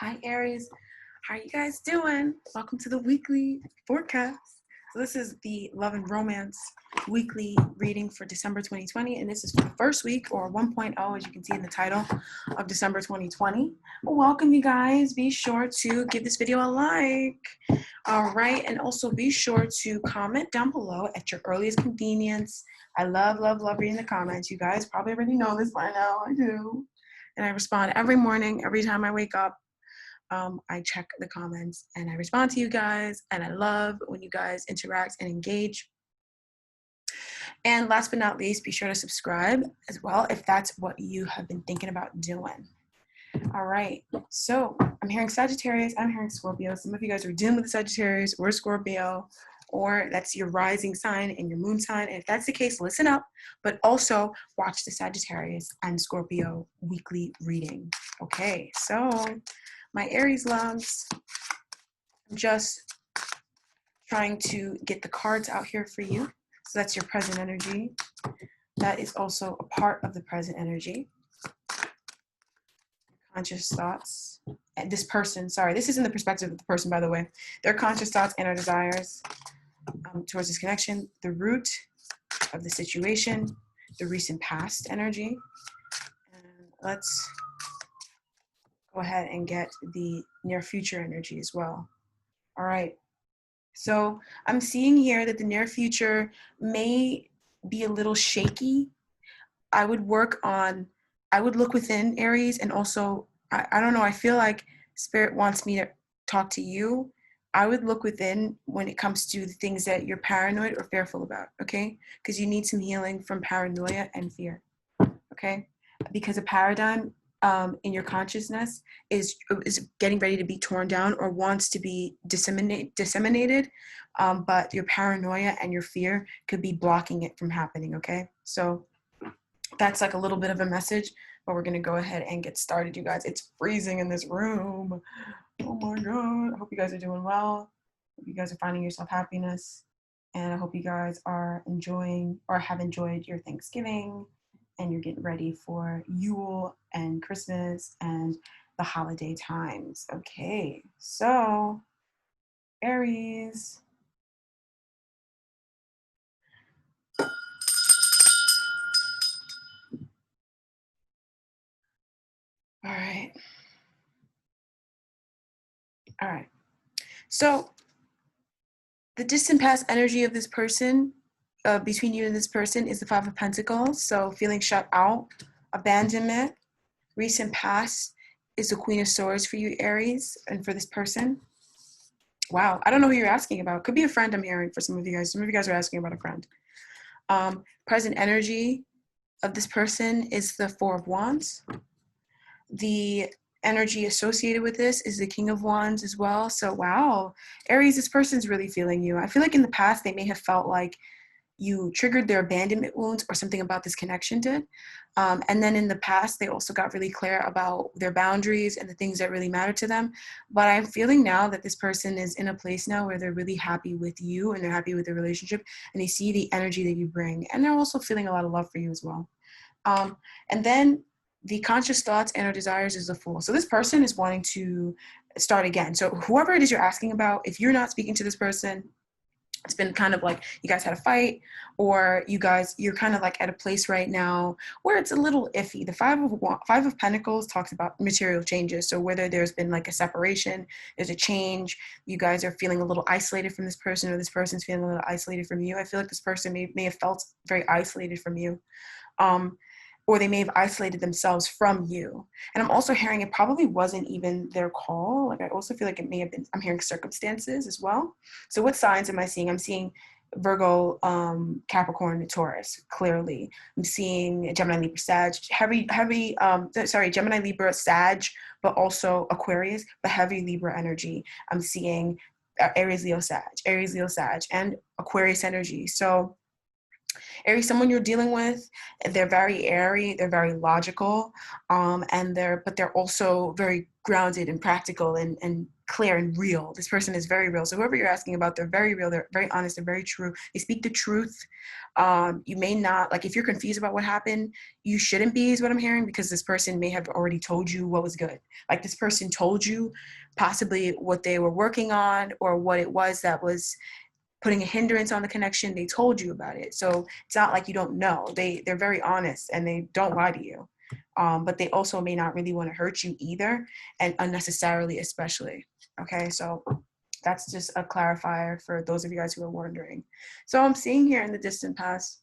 Hi, Aries. How are you guys doing? Welcome to the weekly forecast. So this is the Love and Romance weekly reading for December 2020, and this is for the first week, or 1.0, as you can see in the title, of December 2020. Well, welcome, you guys. Be sure to give this video a like. All right, and also be sure to comment down below at your earliest convenience. I love reading the comments. You guys probably already know this by now. I do. And I respond every morning, every time I wake up. I check the comments and I respond to you guys, and I love when you guys interact and engage. And last but not least, be sure to subscribe as well if that's what you have been thinking about doing. All right, so I'm hearing Sagittarius, I'm hearing Scorpio. Some of you guys are dealing with the Sagittarius or Scorpio, or that's your rising sign and your moon sign. And if that's the case, listen up, but also watch the Sagittarius and Scorpio weekly reading. Okay, so my Aries loves, I'm just trying to get the cards out here for you. So that's your present energy. That is also a part of the present energy. Conscious thoughts. And this person, sorry, this is in the perspective of the person, by the way. Their conscious thoughts and our desires towards this connection, the root of the situation, the recent past energy. And let's go ahead and get the near future energy as well. All right. So I'm seeing here that the near future may be a little shaky. I would look within, Aries, and also, I don't know, I feel like Spirit wants me to talk to you. I would look within when it comes to the things that you're paranoid or fearful about, okay? Because you need some healing from paranoia and fear, okay? Because a paradigm in your consciousness is getting ready to be torn down or wants to be disseminated, but your paranoia and your fear could be blocking it from happening, okay? So that's like a little bit of a message, but we're gonna go ahead and get started, you guys. It's freezing in this room. Oh my God. I hope you guys are doing well. Hope you guys are finding yourself happiness. And I hope you guys are enjoying or have enjoyed your Thanksgiving, and you're getting ready for Yule and Christmas and the holiday times. Okay, so Aries. All right. All right. So the distant past energy of this person, between you and this person, is the Five of Pentacles. So feeling shut out, abandonment. Recent past is the Queen of Swords for you, Aries, and for this person. Wow, I don't know who you're asking about. Could be a friend I'm hearing for some of you guys. Some of you guys are asking about a friend. Present energy of this person is the Four of Wands. The energy associated with this is the King of Wands as well. So wow, Aries, this person's really feeling you. I feel like in the past they may have felt like you triggered their abandonment wounds or something about this connection did. And then in the past, they also got really clear about their boundaries and the things that really matter to them. But I'm feeling now that this person is in a place now where they're really happy with you and they're happy with the relationship, and they see the energy that you bring. And they're also feeling a lot of love for you as well. And then the conscious thoughts and our desires is the Fool. So this person is wanting to start again. So whoever it is you're asking about, if you're not speaking to this person, it's been kind of like you guys had a fight, or you're kind of like at a place right now where it's a little iffy. The Five of Pentacles talks about material changes. So whether there's been like a separation, there's a change, you guys are feeling a little isolated from this person, or this person's feeling a little isolated from you. I feel like this person may have felt very isolated from you. Or they may have isolated themselves from you. And I'm also hearing it probably wasn't even their call. Like I also feel like it may have been, I'm hearing circumstances as well. So what signs am I seeing? I'm seeing Virgo, Capricorn, and Taurus, clearly. I'm seeing Gemini, Libra, Sag, Gemini, Libra, Sag, but also Aquarius, but heavy Libra energy. I'm seeing Aries, Leo, Sag, and Aquarius energy. So Aries, someone you're dealing with, they're very airy, they're very logical, but they're also very grounded and practical and clear and real. This person is very real. So whoever you're asking about, they're very real. They're very honest. They're very true. They speak the truth. You may not, like, if you're confused about what happened, you shouldn't be, is what I'm hearing, because this person may have already told you what was good. Like, this person told you possibly what they were working on or what it was that was putting a hindrance on the connection. They told you about it. So it's not like you don't know. They're very honest and they don't lie to you. But they also may not really want to hurt you either, and unnecessarily especially. Okay, so that's just a clarifier for those of you guys who are wondering. So I'm seeing here in the distant past,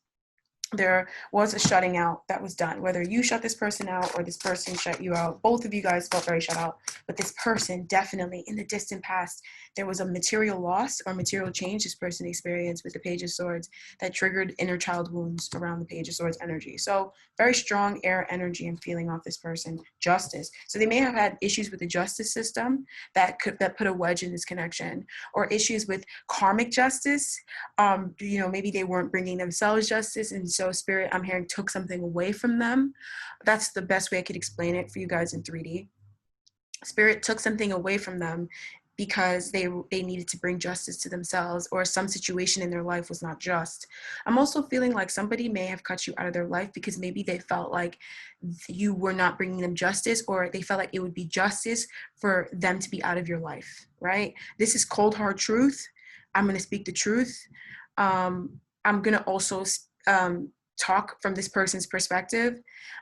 there was a shutting out that was done. Whether you shut this person out or this person shut you out, both of you guys felt very shut out. But this person, definitely in the distant past, there was a material loss or material change this person experienced with the Page of Swords that triggered inner child wounds around the Page of Swords energy. So very strong air energy and feeling off this person. Justice. So they may have had issues with the justice system that put a wedge in this connection, or issues with karmic justice. Maybe they weren't bringing themselves justice, and so Spirit, I'm hearing, took something away from them. That's the best way I could explain it for you guys in 3D. Spirit took something away from them because they needed to bring justice to themselves, or some situation in their life was not just. I'm also feeling like somebody may have cut you out of their life because maybe they felt like you were not bringing them justice, or they felt like it would be justice for them to be out of your life, right? This is cold, hard truth. I'm going to speak the truth. I'm going to also talk from this person's perspective,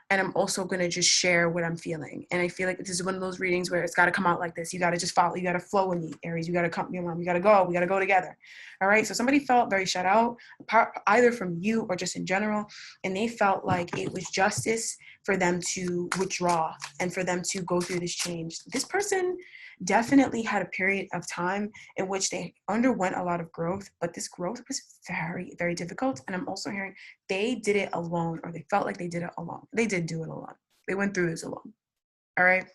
and I'm also going to just share what I'm feeling. And I feel like this is one of those readings where it's got to come out like this. You got to just follow, you got to flow with me, Aries. You got to come, we got to go together. All right. So somebody felt very shut out, either from you or just in general, and they felt like it was justice for them to withdraw and for them to go through this change. This person definitely had a period of time in which they underwent a lot of growth, but this growth was very, very difficult. And I'm also hearing they did it alone, or they felt like they did it alone. They did do it alone. They went through this alone. All right.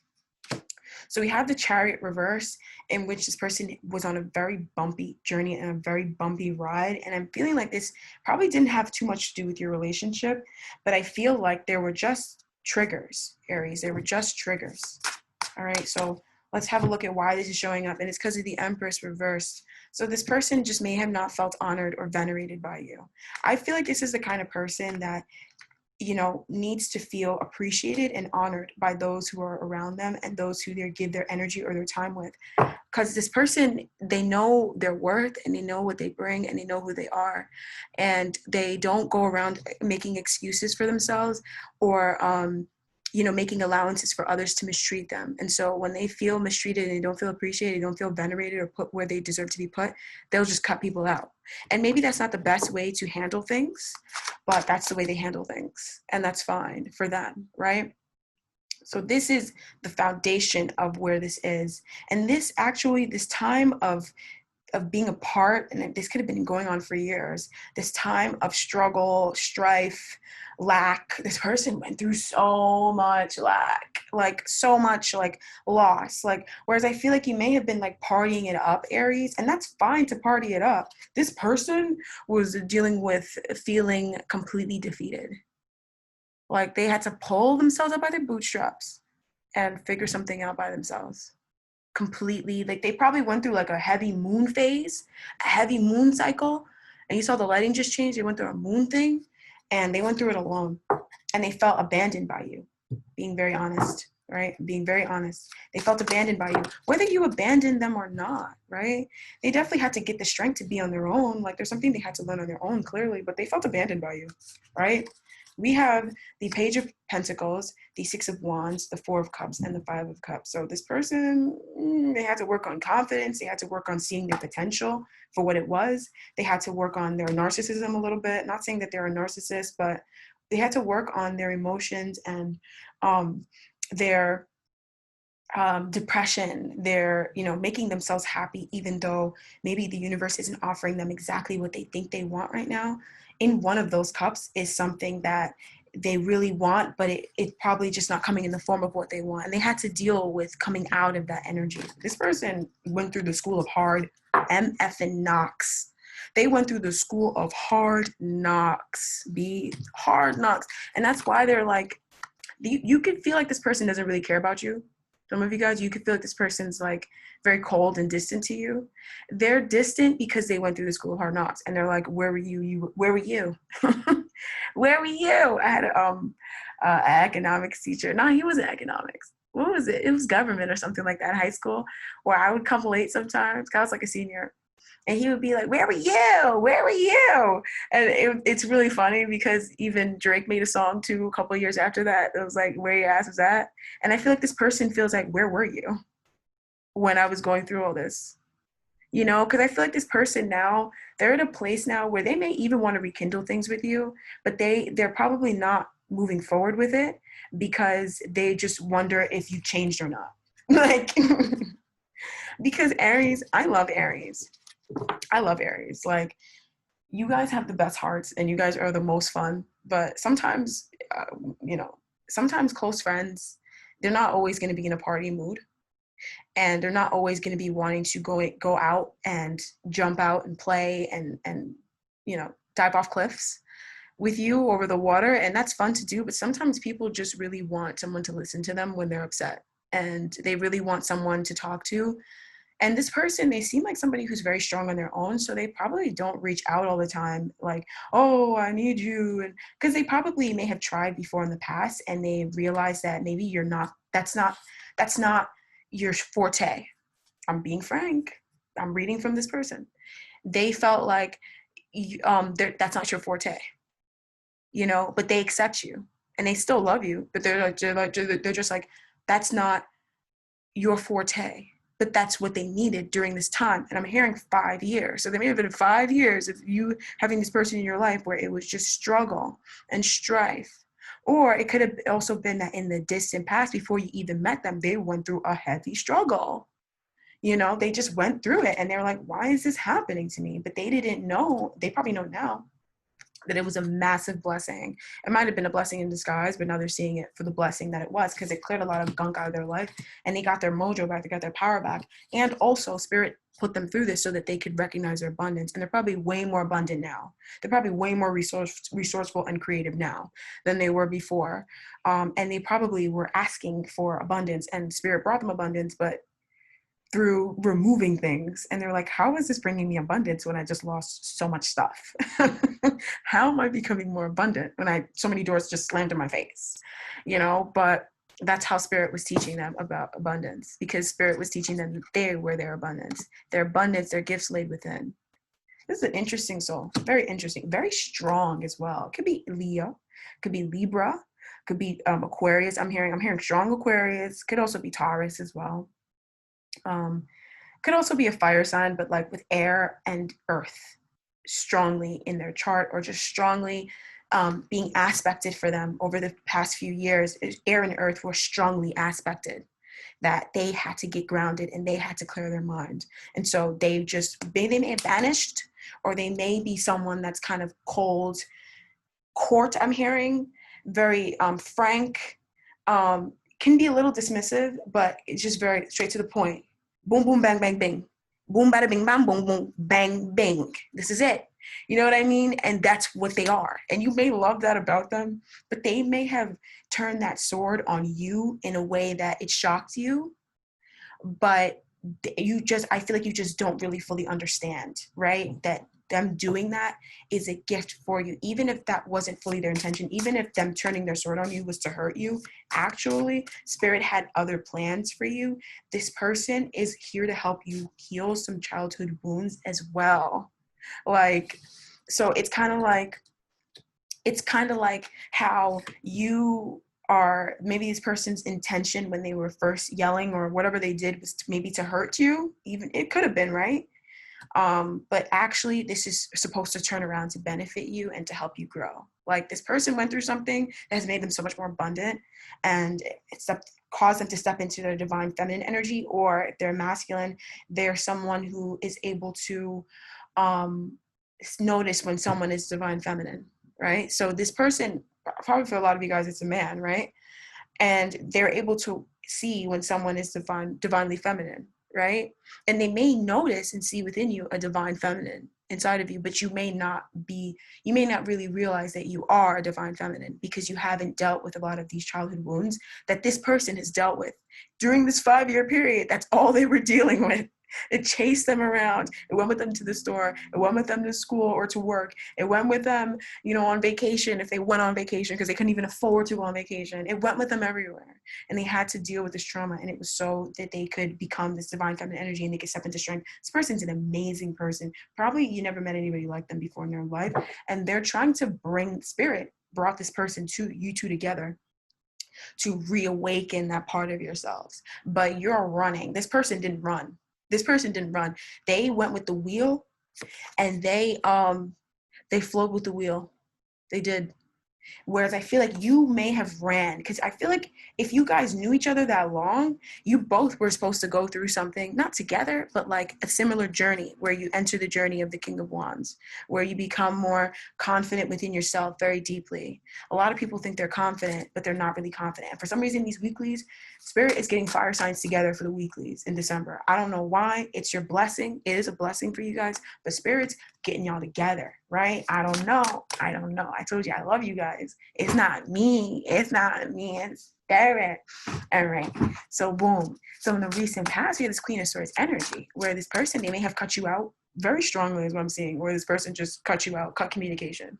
So we have the Chariot Reverse, in which this person was on a very bumpy journey and a very bumpy ride. And I'm feeling like this probably didn't have too much to do with your relationship, but I feel like there were just triggers, Aries. There were just triggers. All right. So let's have a look at why this is showing up. And it's because of the Empress reversed. So this person just may have not felt honored or venerated by you. I feel like this is the kind of person that, needs to feel appreciated and honored by those who are around them and those who they give their energy or their time with. Because this person, they know their worth and they know what they bring and they know who they are. And they don't go around making excuses for themselves or, making allowances for others to mistreat them. And so when they feel mistreated and they don't feel appreciated, they don't feel venerated or put where they deserve to be put, they'll just cut people out. And maybe that's not the best way to handle things, but that's the way they handle things. And that's fine for them, right? So this is the foundation of where this is. And this time of being apart, and this could have been going on for years, this time of struggle, strife, lack, this person went through so much lack, so much loss, whereas I feel like you may have been partying it up, Aries, and that's fine to party it up. This person was dealing with feeling completely defeated. They had to pull themselves up by their bootstraps and figure something out by themselves. Completely, they probably went through a heavy moon phase, a heavy moon cycle, and you saw the lighting just change. They went through a moon thing, and they went through it alone, and they felt abandoned by you. Being very honest, right? Being very honest, they felt abandoned by you, whether you abandoned them or not, right? They definitely had to get the strength to be on their own. There's something they had to learn on their own, clearly, but they felt abandoned by you, right? We have the Page of Pentacles, the Six of Wands, the Four of Cups, and the Five of Cups. So this person, they had to work on confidence. They had to work on seeing their potential for what it was. They had to work on their narcissism a little bit. Not saying that they're a narcissist, but they had to work on their emotions and their depression. They're, making themselves happy, even though maybe the universe isn't offering them exactly what they think they want right now. In one of those cups is something that they really want, but it probably just not coming in the form of what they want. And they had to deal with coming out of that energy. This person went through the school of hard MF and knocks. They went through the school of hard knocks, hard knocks. And that's why they're you could feel like this person doesn't really care about you. Some of you guys, you could feel like this person's like very cold and distant to you. They're distant because they went through the school of hard knocks, and they're like, where were you? Where were you? Where were you? I had an economics teacher. No, he wasn't economics. What was it? It was government or something like that in high school, where I would come late sometimes. 'Cause I was like a senior. And he would be like, where were you? Where were you? And it's really funny because even Drake made a song too a couple of years after that. It was like, where your ass was at? And I feel like this person feels like, where were you when I was going through all this? You know, because I feel like this person now, they're at a place now where they may even want to rekindle things with you, but they're probably not moving forward with it because they just wonder if you changed or not. Like, because Aries, I love Aries. I love Aries. Like, you guys have the best hearts and you guys are the most fun. But sometimes, sometimes close friends, they're not always going to be in a party mood. And they're not always going to be wanting to go out and jump out and play and dive off cliffs with you over the water. And that's fun to do. But sometimes people just really want someone to listen to them when they're upset. And they really want someone to talk to. And this person, they seem like somebody who's very strong on their own. So they probably don't reach out all the time like, oh, I need you. And because they probably may have tried before in the past and they realize that maybe that's not your forte. I'm being frank. I'm reading from this person. They felt like that's not your forte, but they accept you and they still love you, but they're just like, that's not your forte. But that's what they needed during this time. And I'm hearing 5 years. So there may have been 5 years of you having this person in your life where it was just struggle and strife. Or it could have also been that in the distant past, before you even met them, they went through a heavy struggle. They just went through it and they're like, why is this happening to me? But they didn't know. They probably know now that it was a massive blessing. It might have been a blessing in disguise, but now they're seeing it for the blessing that it was, because it cleared a lot of gunk out of their life and they got their mojo back, they got their power back. And also Spirit put them through this so that they could recognize their abundance. And they're probably way more abundant now. They're probably way more resourceful and creative now than they were before. And they probably were asking for abundance, and Spirit brought them abundance, but through removing things. And they're like, how is this bringing me abundance when I just lost so much stuff? How am I becoming more abundant when so many doors just slammed in my face? But that's how Spirit was teaching them about abundance, because Spirit was teaching them that they were their abundance, their gifts laid within. This is an interesting soul, very interesting, very strong as well. It could be Leo, could be Libra, could be Aquarius. I'm hearing strong Aquarius, could also be Taurus as well. Could also be a fire sign, but like with air and earth strongly in their chart, or just strongly being aspected for them over the past few years. Air and earth were strongly aspected, that they had to get grounded and they had to clear their mind. And so they may have vanished, or they may be someone that's kind of cold, court, I'm hearing, very frank, can be a little dismissive, but it's just very straight to the point. Boom, boom, bang, bang, bang. Boom, bada, bing, bam, boom, boom, bang, bang. This is it. You know what I mean? And that's what they are. And you may love that about them, but they may have turned that sword on you in a way that it shocked you. But I feel like you just don't really fully understand, right? That them doing that is a gift for you. Even if that wasn't fully their intention, even if them turning their sword on you was to hurt you, actually, Spirit had other plans for you. This person is here to help you heal some childhood wounds as well. So it's kind of like how you are, maybe this person's intention when they were first yelling or whatever they did was maybe to hurt you. Even it could have been, right? But actually this is supposed to turn around to benefit you and to help you grow. Like, this person went through something that has made them so much more abundant, and it's caused them to step into their divine feminine energy. Or if they're masculine, they're someone who is able to notice when someone is divine feminine, right? So this person, probably for a lot of you guys, it's a man, right? And they're able to see when someone is divinely feminine, right? And they may notice and see within you a divine feminine. inside of you, but you may not really realize that you are a divine feminine because you haven't dealt with a lot of these childhood wounds that this person has dealt with during this 5-year period. That's all they were dealing with. It chased them around. It went with them to the store. It went with them to school or to work. It went with them, on vacation, if they went on vacation, because they couldn't even afford to go on vacation. It went with them everywhere. And they had to deal with this trauma. And it was so that they could become this divine feminine energy and they could step into strength. This person's an amazing person. Probably you never met anybody like them before in their life. And they're trying to brought this person to you two together to reawaken that part of yourselves. But you're running. This person didn't run. They went with the wheel, and they flowed with the wheel. They did. Whereas I feel like you may have ran, because I feel like if you guys knew each other that long, you both were supposed to go through something, not together, but like a similar journey where you enter the journey of the King of Wands, where you become more confident within yourself very deeply. A lot of people think they're confident, but they're not really confident. And for some reason, these weeklies, Spirit is getting fire signs together for the weeklies in December. I don't know why. It's your blessing. It is a blessing for you guys, but Spirit's getting y'all together, right? I don't know. I told you I love you guys. It's not me. It's Spirit. All right. So boom. So in the recent past, we have this Queen of Swords energy where this person, they may have cut you out very strongly is what I'm seeing, where this person just cut you out, cut communication.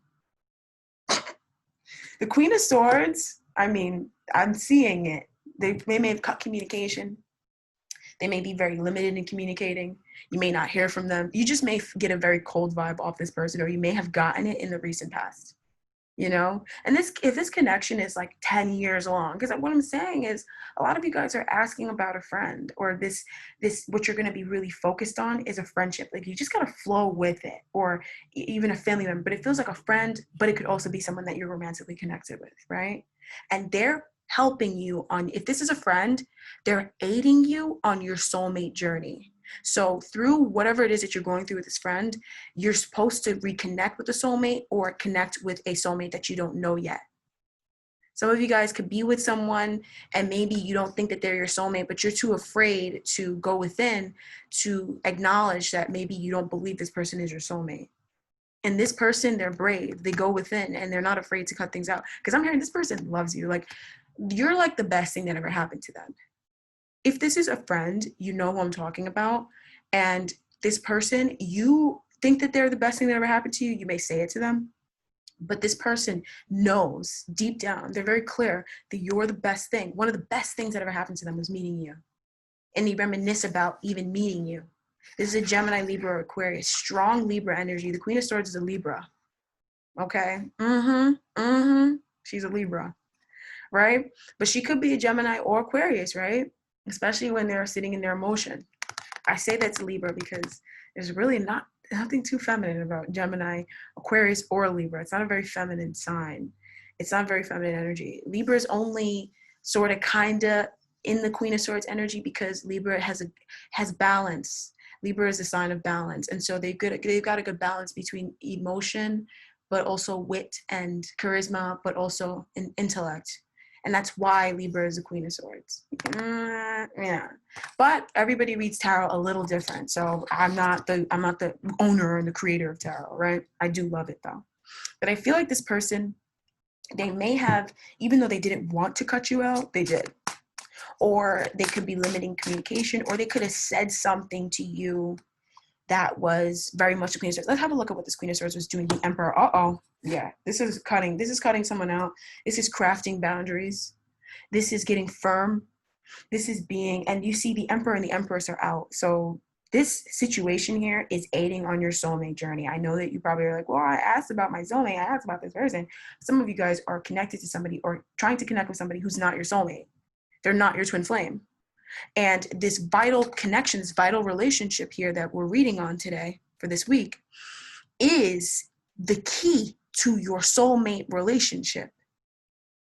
The Queen of Swords, I'm seeing it. They may have cut communication. They may be very limited in communicating. You may not hear from them. You just may get a very cold vibe off this person, or you may have gotten it in the recent past, And if this connection is like 10 years long, because what I'm saying is a lot of you guys are asking about a friend, or this what you're going to be really focused on is a friendship. Like you just got to flow with it, or even a family member, but it feels like a friend, but it could also be someone that you're romantically connected with, right? And they're helping you on, if this is a friend, they're aiding you on your soulmate journey. So through whatever it is that you're going through with this friend, you're supposed to reconnect with a soulmate or connect with a soulmate that you don't know yet. Some of you guys could be with someone and maybe you don't think that they're your soulmate, but you're too afraid to go within to acknowledge that maybe you don't believe this person is your soulmate. And this person, they're brave. They go within and they're not afraid to cut things out. Because I'm hearing this person loves you. Like, you're like the best thing that ever happened to them. If this is a friend, you know who I'm talking about, and this person, you think that they're the best thing that ever happened to you, you may say it to them, but this person knows deep down, they're very clear that you're the best thing. One of the best things that ever happened to them was meeting you. And they reminisce about even meeting you. This is a Gemini, Libra, or Aquarius, strong Libra energy. The Queen of Swords is a Libra. Okay? She's a Libra, right? But she could be a Gemini or Aquarius, right? Especially when they're sitting in their emotion. I say that's Libra because there's really nothing too feminine about Gemini, Aquarius, or Libra. It's not a very feminine sign. It's not very feminine energy. Libra is only sort of kind of in the Queen of Swords energy because Libra has balance. Libra is a sign of balance. And so they've got a good balance between emotion, but also wit and charisma, but also intellect. And that's why Libra is the Queen of Swords. Yeah. But everybody reads tarot a little different. So I'm not the owner and the creator of tarot, right? I do love it though. But I feel like this person, they may have, even though they didn't want to cut you out, they did. Or they could be limiting communication, or they could have said something to you that was very much the Queen of Swords. Let's have a look at what this Queen of Swords was doing. The Emperor. Yeah, this is cutting someone out. This is crafting boundaries. This is getting firm. This is being, and you see the Emperor and the Empress are out. So this situation here is aiding on your soulmate journey. I know that you probably are like, well, I asked about my soulmate. I asked about this person. Some of you guys are connected to somebody or trying to connect with somebody who's not your soulmate. They're not your twin flame. And this vital connection, this vital relationship here that we're reading on today for this week is the key to your soulmate relationship.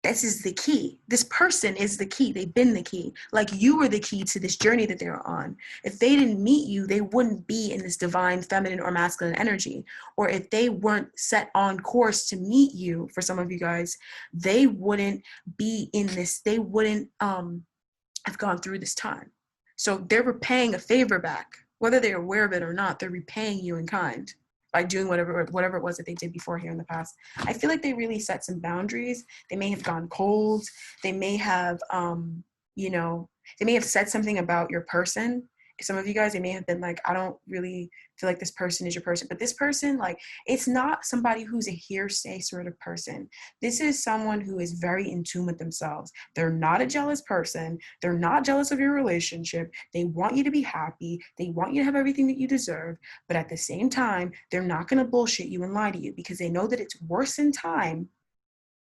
This is the key. This person is the key. They've been the key. Like you were the key to this journey that they're on. If they didn't meet you, they wouldn't be in this divine feminine or masculine energy. Or if they weren't set on course to meet you, for some of you guys, they wouldn't be in this. They wouldn't have gone through this time. So they're repaying a favor back. Whether they're aware of it or not, they're repaying you in kind by doing whatever it was that they did before here in the past. I feel like they really set some boundaries. They may have gone cold. They may have, you know, they may have said something about your person. Some of you guys, they may have been like, I don't really feel like this person is your person. But this person, like, it's not somebody who's a hearsay sort of person. This is someone who is very in tune with themselves. They're not a jealous person. They're not jealous of your relationship. They want you to be happy. They want you to have everything that you deserve. But at the same time, they're not going to bullshit you and lie to you, because they know that it's worse in time.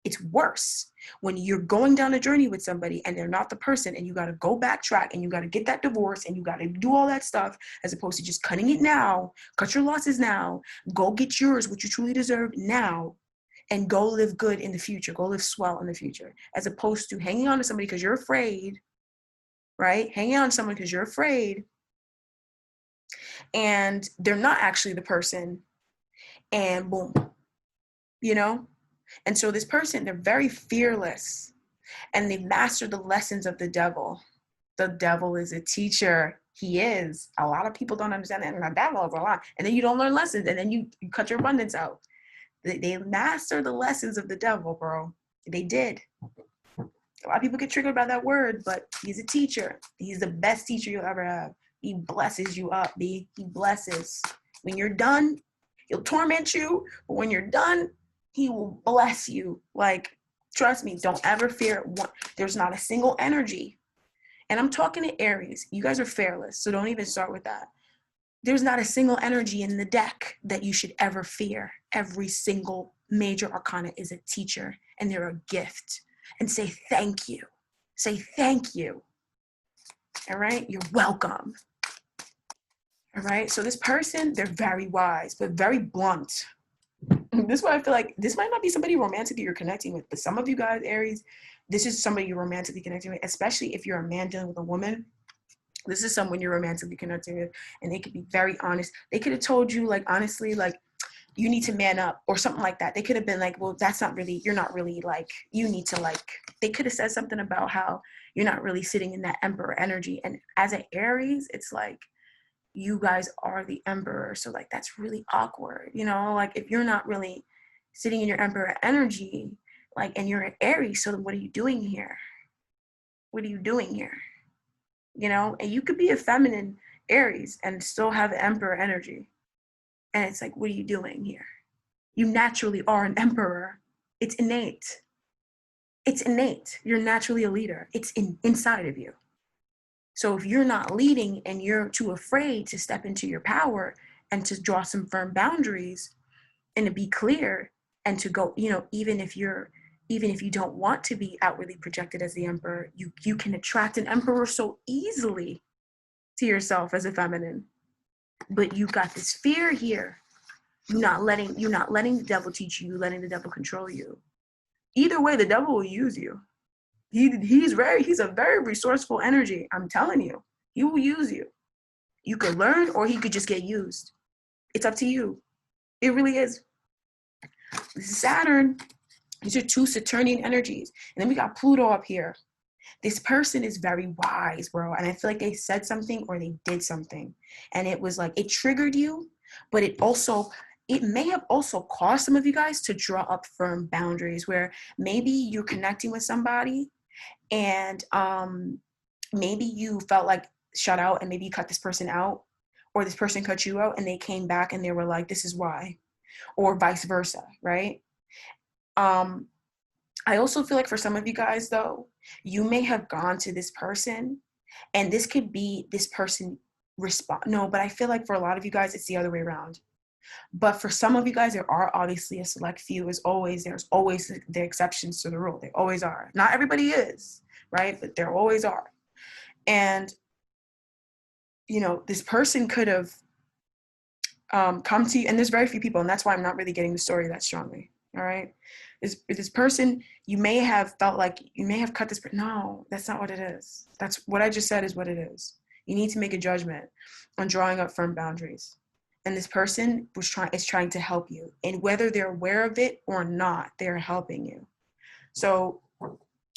It's worse when you're going down a journey with somebody and they're not the person, and you got to go backtrack and you got to get that divorce and you got to do all that stuff, as opposed to just cutting it now, cut your losses now, go get yours, what you truly deserve now, and go live good in the future, go live swell in the future, as opposed to hanging on to somebody because you're afraid, right? Hanging on to someone because you're afraid and they're not actually the person, and boom, you know? And so this person, they're very fearless, and they've mastered the lessons of the devil. The devil is a teacher. He is. A lot of people don't understand that. And the devil is a lot. And then you don't learn lessons, and then you cut your abundance out. They master the lessons of the devil, bro. They did. A lot of people get triggered by that word, but he's a teacher. He's the best teacher you'll ever have. He blesses you up, B. He blesses. When you're done, he'll torment you. But when you're done, he will bless you. Like, trust me, don't ever fear. There's not a single energy. And I'm talking to Aries. You guys are fearless, so don't even start with that. There's not a single energy in the deck that you should ever fear. Every single major arcana is a teacher, and they're a gift. And say thank you. Say thank you. All right? You're welcome. All right? So this person, they're very wise, but very blunt. This is why I feel like this might not be somebody romantically you're connecting with, but some of you guys, Aries, this is somebody you're romantically connecting with, especially if you're a man dealing with a woman. This is someone you're romantically connecting with, and they could be very honest. They could have told you, like, honestly, like, you need to man up or something like that. They could have been like, well, that's not really, you're not really, like, you need to, like, they could have said something about how you're not really sitting in that emperor energy. And as an Aries, it's like, you guys are the emperor. So, like, that's really awkward, you know? Like, if you're not really sitting in your emperor energy, like, and you're an Aries, so what are you doing here? What are you doing here? You know? And you could be a feminine Aries and still have emperor energy. And it's like, what are you doing here? You naturally are an emperor. It's innate. It's innate. You're naturally a leader. It's inside of you. So if you're not leading and you're too afraid to step into your power and to draw some firm boundaries and to be clear and to go, you know, even if you don't want to be outwardly projected as the emperor, you can attract an emperor so easily to yourself as a feminine. But you've got this fear here. You're not letting the devil teach you, you're letting the devil control you. Either way, the devil will use you. He's a very resourceful energy. I'm telling you, he will use you. You could learn, or he could just get used. It's up to you. It really is. This is Saturn. These are two Saturnian energies. And then we got Pluto up here. This person is very wise, bro. And I feel like they said something or they did something. And it was like, it triggered you, but it may have also caused some of you guys to draw up firm boundaries where maybe you're connecting with somebody and maybe you felt like shut out, and maybe you cut this person out, or this person cut you out and they came back and they were like, this is why, or vice versa, right? I also feel like for some of you guys, though, you may have gone to this person, and this could be this person no, but I feel like for a lot of you guys, it's the other way around. But for some of you guys, there are obviously a select few. There's always the exceptions to the rule. There always are. Not everybody is, right? But there always are. And, you know, this person could have come to you, and there's very few people, and that's why I'm not really getting the story that strongly, all right? This person, you may have felt like you may have cut this, no, that's not what it is. That's what I just said is what it is. You need to make a judgment on drawing up firm boundaries. And this person is trying to help you. And whether they're aware of it or not, they're helping you. So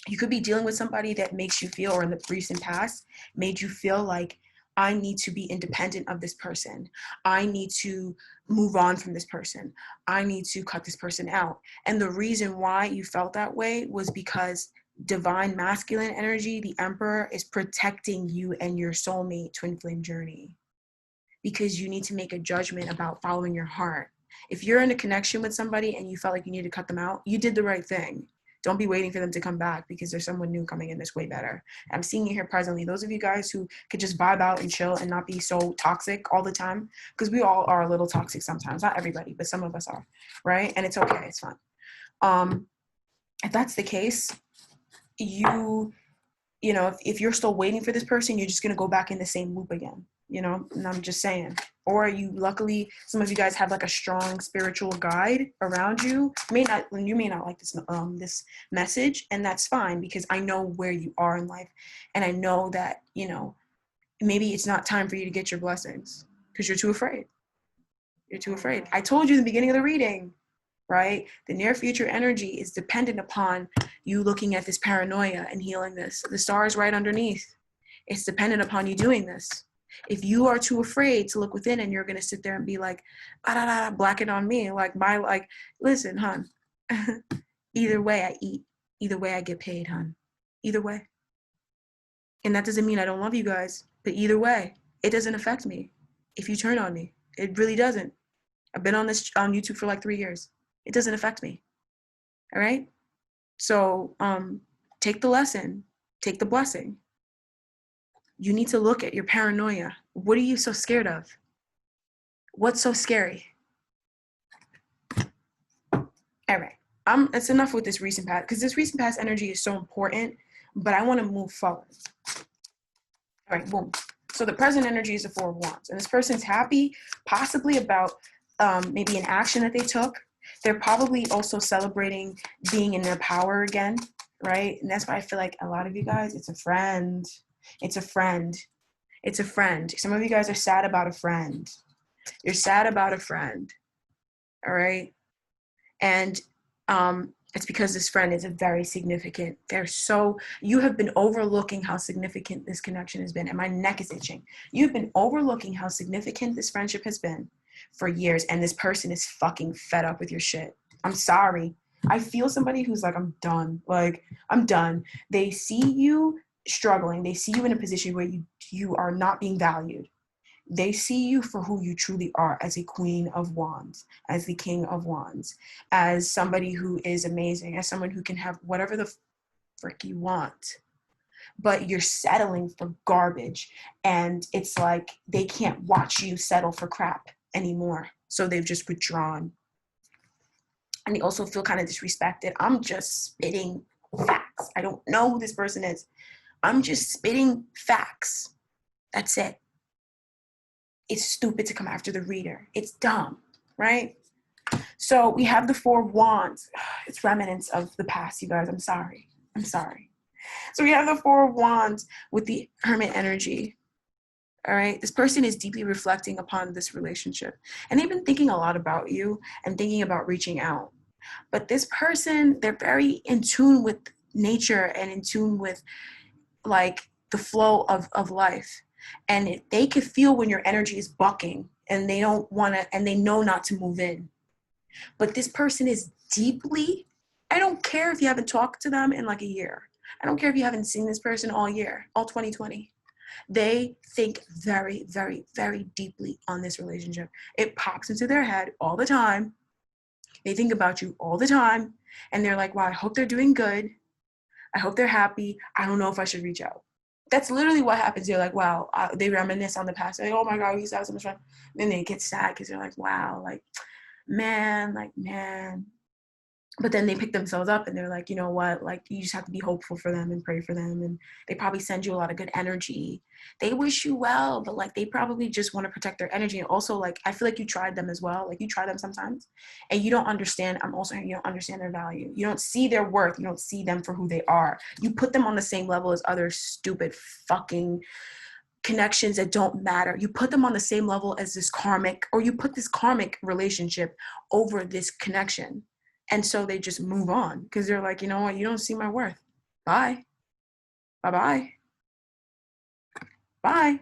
you could be dealing with somebody that makes you feel, or in the recent past, made you feel like I need to be independent of this person. I need to move on from this person. I need to cut this person out. And the reason why you felt that way was because divine masculine energy, the emperor, is protecting you and your soulmate twin flame journey, because you need to make a judgment about following your heart. If you're in a connection with somebody and you felt like you need to cut them out, you did the right thing. Don't be waiting for them to come back because there's someone new coming in that's way better. I'm seeing it here presently. Those of you guys who could just vibe out and chill and not be so toxic all the time, because we all are a little toxic sometimes. Not everybody, but some of us are, right? And it's okay. It's fine. If that's the case, you know, if you're still waiting for this person, you're just going to go back in the same loop again, you know, and I'm just saying. Or you, luckily, some of you guys have like a strong spiritual guide around you. You may not like this this message, and that's fine, because I know where you are in life, and I know that, you know, maybe it's not time for you to get your blessings because you're too afraid. You're too afraid. I told you in the beginning of the reading, right? The near future energy is dependent upon you looking at this paranoia and healing this. The star is right underneath. It's dependent upon you doing this. If you are too afraid to look within and you're going to sit there and be like, black it on me, listen, hon, either way I eat, either way I get paid, hon, either way. And that doesn't mean I don't love you guys, but either way, it doesn't affect me if you turn on me. It really doesn't. I've been on YouTube for like 3 years. It doesn't affect me. All right? So take the lesson, take the blessing. You need to look at your paranoia. What are you so scared of? What's so scary? All right. It's enough with this recent past, because this recent past energy is so important, but I want to move forward. All right, boom. So the present energy is the Four of Wands, and this person's happy, possibly about maybe an action that they took. They're probably also celebrating being in their power again, right? And that's why I feel like a lot of you guys, it's a friend. It's a friend. It's a friend. Some of you guys are sad about a friend. You're sad about a friend, all right? And it's because this friend is a very significant. You have been overlooking how significant this connection has been, and my neck is itching. You've been overlooking how significant this friendship has been for years, and this person is fucking fed up with your shit. I'm sorry. I feel somebody who's like, I'm done. Like, I'm done. They see you struggling. They see you in a position where you are not being valued. They see you for who you truly are, as a Queen of Wands, as the King of Wands, as somebody who is amazing, as someone who can have whatever the frick you want. But you're settling for garbage, and it's like they can't watch you settle for crap anymore. So they've just withdrawn. And they also feel kind of disrespected. I'm just spitting facts. I don't know who this person is. I'm just spitting facts. That's it. It's stupid to come after the reader. It's dumb, right? So we have the Four of Wands. It's remnants of the past, you guys. I'm sorry. So we have the Four of Wands with the Hermit energy. All right. This person is deeply reflecting upon this relationship, and they've been thinking a lot about you and thinking about reaching out. But this person, they're very in tune with nature and in tune with like the flow of life. And they could feel when your energy is bucking, and they don't want to, and they know not to move in. But this person is deeply, I don't care if you haven't talked to them in like a year. I don't care if you haven't seen this person all year, all 2020. They think very, very, very deeply on this relationship. It pops into their head all the time. They think about you all the time. And they're like, wow, I hope they're doing good. I hope they're happy. I don't know if I should reach out. That's literally what happens. They're like, wow, they reminisce on the past. They're like, oh my God, we used to have so much fun. Then they get sad because they're like, wow, man. But then they pick themselves up and they're like, you know what? Like, you just have to be hopeful for them and pray for them. And they probably send you a lot of good energy. They wish you well, but like, they probably just want to protect their energy. And also, like, I feel like you tried them as well. Like, you try them sometimes and you don't understand. I'm also hearing you don't understand their value. You don't see their worth. You don't see them for who they are. You put them on the same level as other stupid fucking connections that don't matter. You put them on the same level as this karmic, or you put this karmic relationship over this connection. And so they just move on because they're like, you know what? You don't see my worth. Bye. Bye-bye. Bye.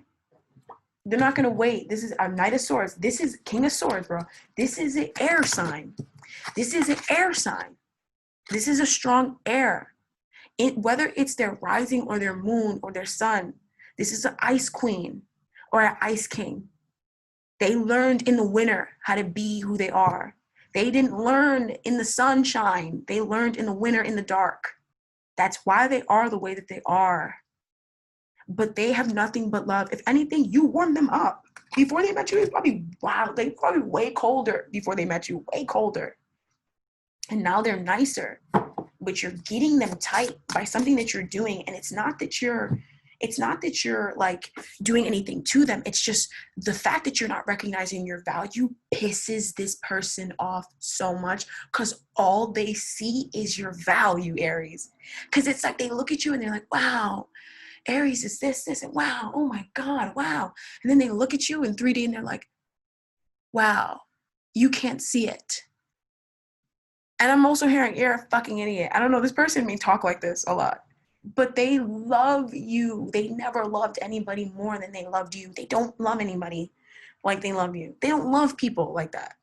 They're not going to wait. This is a Knight of Swords. This is King of Swords, bro. This is an air sign. This is an air sign. This is a strong air. Whether it's their rising or their moon or their sun, this is an ice queen or an ice king. They learned in the winter how to be who they are. They didn't learn in the sunshine. They learned in the winter, in the dark. That's why they are the way that they are. But they have nothing but love. If anything, you warmed them up. Before they met you, it's probably, wow, they probably way colder before they met you, way colder. And now they're nicer, but you're getting them tight by something that you're doing. And it's not that you're like doing anything to them. It's just the fact that you're not recognizing your value pisses this person off so much, because all they see is your value, Aries. Because it's like they look at you and they're like, wow, Aries is this, and wow, oh my God, wow. And then they look at you in 3D and they're like, wow, you can't see it. And I'm also hearing, you're a fucking idiot. I don't know, this person may talk like this a lot, but they love you. They never loved anybody more than they loved you. They don't love anybody like they love you. They don't love people like that,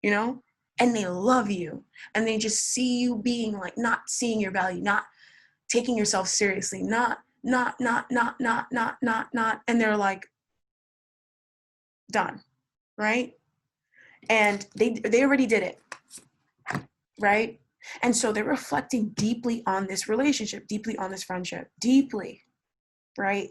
you know? And they love you. And they just see you being like, not seeing your value, not taking yourself seriously, not. And they're like, done, right? And they already did it, right? And so they're reflecting deeply on this relationship, deeply on this friendship, deeply, right?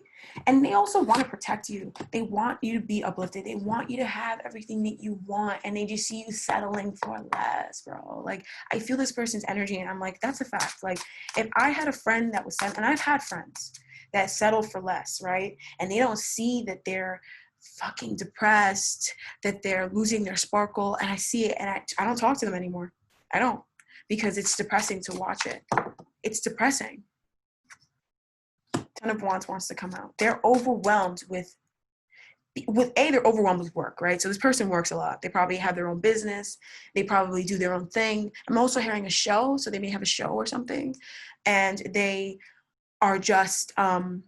And they also want to protect you. They want you to be uplifted. They want you to have everything that you want. And they just see you settling for less, bro. Like, I feel this person's energy and I'm like, that's a fact. Like, if I had a friend that was, and I've had friends that settle for less, right? And they don't see that they're fucking depressed, that they're losing their sparkle. And I see it and I don't talk to them anymore. I don't, because it's depressing to watch it. It's depressing. Ten of Wands wants to come out. They're overwhelmed with they're overwhelmed with work, right? So this person works a lot. They probably have their own business. They probably do their own thing. I'm also hearing a show. So they may have a show or something. And they are just, so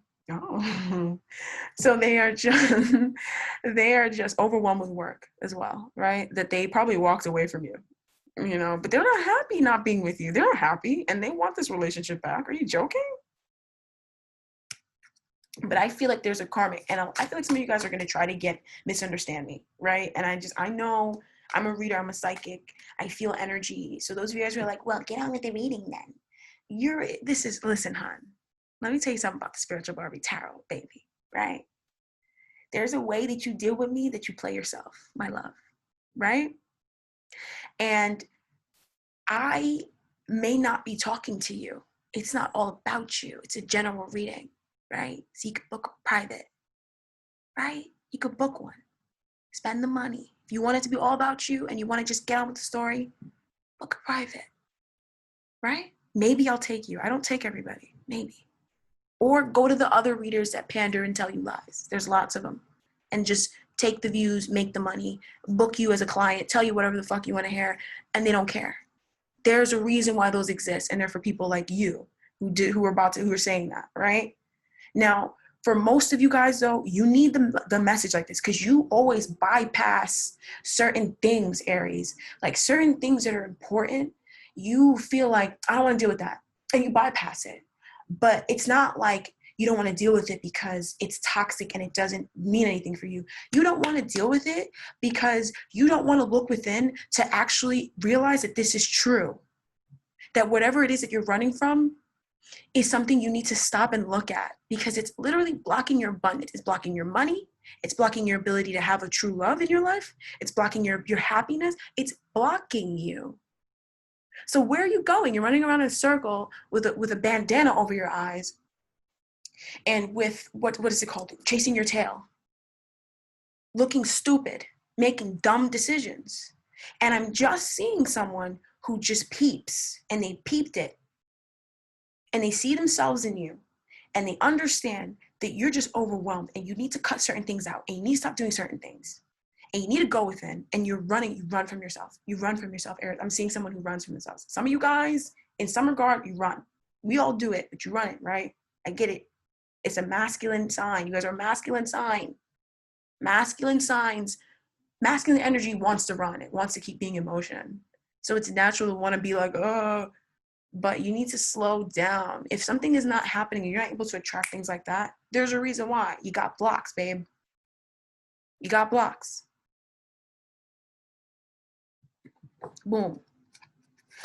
they are just overwhelmed with work as well, right? That they probably walked away from you, you know, but they're not happy not being with you. They're not happy and they want this relationship back. Are you joking? But I feel like there's a karmic, and I feel like some of you guys are going to try to misunderstand me, right? And I know I'm a reader, I'm a psychic, I feel energy. So those of you guys who are like, well, get on with the reading then. Listen, hon, let me tell you something about the Spiritual Barbie Tarot, baby, right? There's a way that you deal with me that you play yourself, my love, right? And I may not be talking to you. It's not all about you. It's a general reading, right? So you could book a private, right? You could book one. Spend the money. If you want it to be all about you and you want to just get on with the story, book a private, right? Maybe I'll take you. I don't take everybody, maybe. Or go to the other readers that pander and tell you lies. There's lots of them. And just take the views, make the money, book you as a client, tell you whatever the fuck you want to hear, and they don't care. There's a reason why those exist, and they're for people like you who are saying that, right? Now, for most of you guys, though, you need the message like this because you always bypass certain things, Aries. Like certain things that are important, you feel like, I don't want to deal with that. And you bypass it. But it's not like you don't want to deal with it because it's toxic and it doesn't mean anything for you. You don't want to deal with it because you don't want to look within to actually realize that this is true. That whatever it is that you're running from is something you need to stop and look at because it's literally blocking your abundance. It's blocking your money. It's blocking your ability to have a true love in your life. It's blocking your happiness. It's blocking you. So where are you going? You're running around in a circle with a bandana over your eyes and with, what is it called? Chasing your tail. Looking stupid. Making dumb decisions. And I'm just seeing someone who just peeps and they peeped it. And they see themselves in you and they understand that you're just overwhelmed and you need to cut certain things out and you need to stop doing certain things and you need to go within and you run from yourself. You run from yourself, Eric. I'm seeing someone who runs from themselves. Some of you guys, in some regard, you run. We all do it, but you run it, right? I get it. It's a masculine sign. You guys are a masculine sign. Masculine signs, masculine energy wants to run. It wants to keep being in motion. So it's natural to want to be like, oh, but you need to slow down. If something is not happening and you're not able to attract things like that, there's a reason why. You got blocks, babe. You got blocks. Boom.